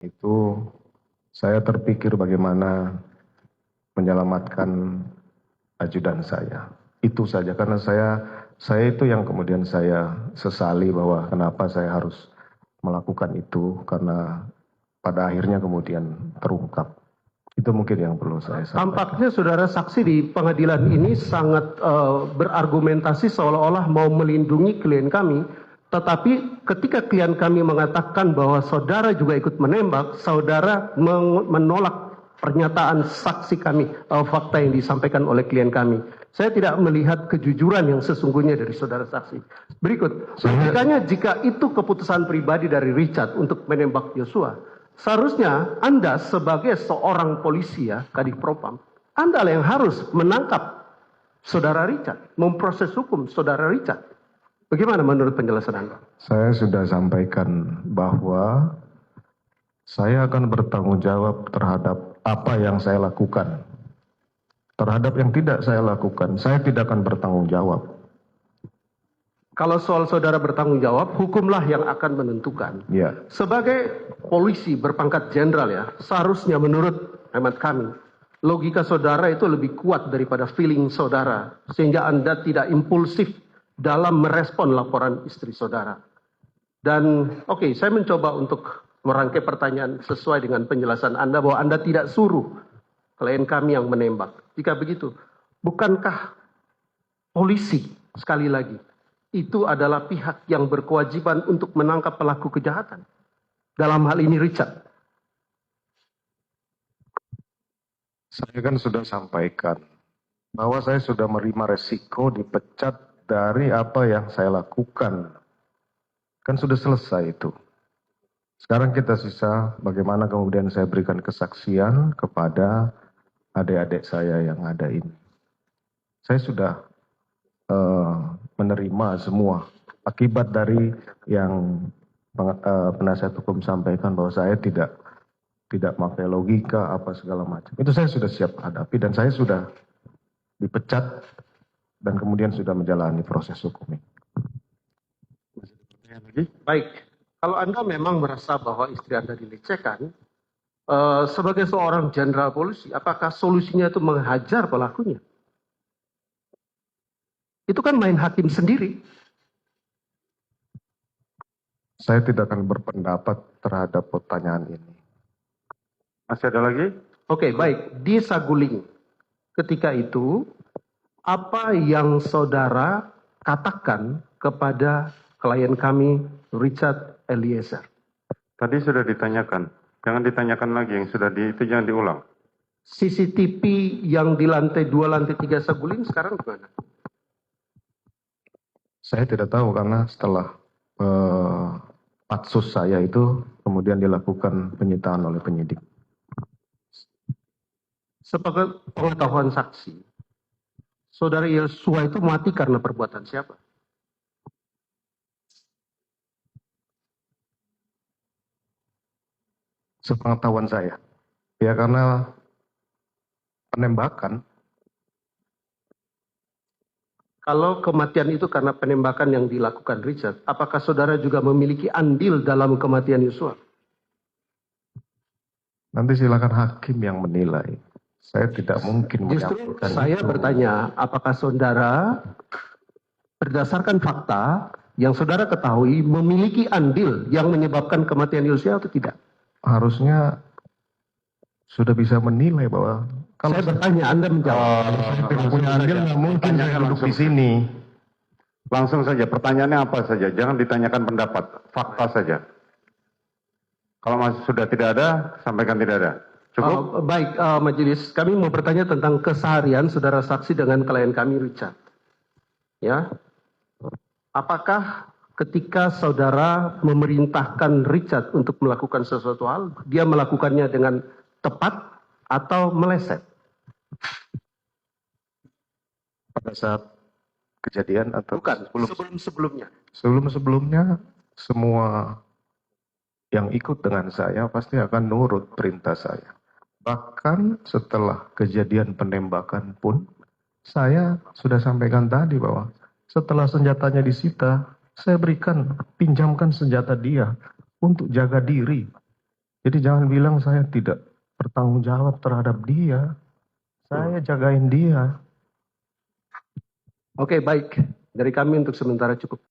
Itu saya terpikir bagaimana menyelamatkan ajudan saya. Itu saja, karena saya itu yang kemudian saya sesali bahwa kenapa saya harus melakukan itu, karena pada akhirnya kemudian terungkap. Itu mungkin yang perlu saya sampaikan. Tampaknya saudara saksi di pengadilan ini sangat berargumentasi seolah-olah mau melindungi klien kami, tetapi ketika klien kami mengatakan bahwa saudara juga ikut menembak, saudara menolak pernyataan saksi kami, fakta yang disampaikan oleh klien kami. Saya tidak melihat kejujuran yang sesungguhnya dari saudara saksi. Berikut, jika itu keputusan pribadi dari Richard untuk menembak Yosua, seharusnya Anda sebagai seorang polisi ya, Kadif Propam, Anda yang harus menangkap saudara Richard, memproses hukum saudara Richard. Bagaimana menurut penjelasan Anda? Saya sudah sampaikan bahwa saya akan bertanggung jawab terhadap apa yang saya lakukan. Terhadap yang tidak saya lakukan, saya tidak akan bertanggung jawab. Kalau soal saudara bertanggung jawab, hukumlah yang akan menentukan. Ya. Sebagai polisi berpangkat jenderal ya, seharusnya menurut hemat kami, logika saudara itu lebih kuat daripada feeling saudara, sehingga Anda tidak impulsif dalam merespon laporan istri saudara. Dan oke, saya mencoba untuk merangkai pertanyaan sesuai dengan penjelasan Anda bahwa Anda tidak suruh klien kami yang menembak. Jika begitu, bukankah polisi sekali lagi itu adalah pihak yang berkewajiban untuk menangkap pelaku kejahatan? Dalam hal ini Richard. Saya kan sudah sampaikan bahwa saya sudah menerima resiko dipecat dari apa yang saya lakukan. Kan sudah selesai itu. Sekarang kita sisa bagaimana kemudian saya berikan kesaksian kepada adik-adik saya yang ada ini. Saya sudah menerima semua akibat dari yang penasihat hukum sampaikan bahwa saya tidak pakai logika apa segala macam. Itu saya sudah siap hadapi dan saya sudah dipecat dan kemudian sudah menjalani proses hukum ini. Baik, kalau Anda memang merasa bahwa istri Anda dilecehkan, sebagai seorang jenderal polisi, apakah solusinya itu menghajar pelakunya? Itu kan main hakim sendiri. Saya tidak akan berpendapat terhadap pertanyaan ini. Masih ada lagi? Oke, baik. Di Saguling, ketika itu, apa yang saudara katakan kepada klien kami, Richard Eliezer? Tadi sudah ditanyakan. Jangan ditanyakan lagi, yang sudah itu jangan diulang. CCTV yang di lantai 2, lantai 3 Saguling sekarang gimana? Saya tidak tahu karena setelah patsus saya itu kemudian dilakukan penyitaan oleh penyidik. Sebagai pengetahuan saksi, saudara Yosua itu mati karena perbuatan siapa? Sepengetahuan saya, ya karena penembakan. Kalau kematian itu karena penembakan yang dilakukan Richard, apakah saudara juga memiliki andil dalam kematian Yosua? Nanti silakan hakim yang menilai. Saya tidak mungkin Justru menyampaikan saya itu. bertanya, apakah saudara berdasarkan fakta yang saudara ketahui memiliki andil yang menyebabkan kematian Yosua atau tidak? Harusnya sudah bisa menilai bahwa kalau saya bertanya, Anda menjawab. saya tidak punya andil, nggak mungkin saya duduk di sini. Langsung saja, pertanyaannya apa saja. Jangan ditanyakan pendapat, fakta saja. Kalau masih sudah tidak ada, sampaikan tidak ada. Cukup? Baik, majelis, kami mau bertanya tentang keseharian saudara saksi dengan klien kami Richard. Ya, apakah ketika saudara memerintahkan Richard untuk melakukan sesuatu hal, dia melakukannya dengan tepat atau meleset? Pada saat kejadian atau bukan sebelum-sebelumnya? Sebelum-sebelumnya semua yang ikut dengan saya pasti akan nurut perintah saya. Bahkan setelah kejadian penembakan pun, saya sudah sampaikan tadi bahwa setelah senjatanya disita, saya pinjamkan senjata dia untuk jaga diri. Jadi jangan bilang saya tidak bertanggung jawab terhadap dia. Saya jagain dia. Oke, baik. Dari kami untuk sementara cukup.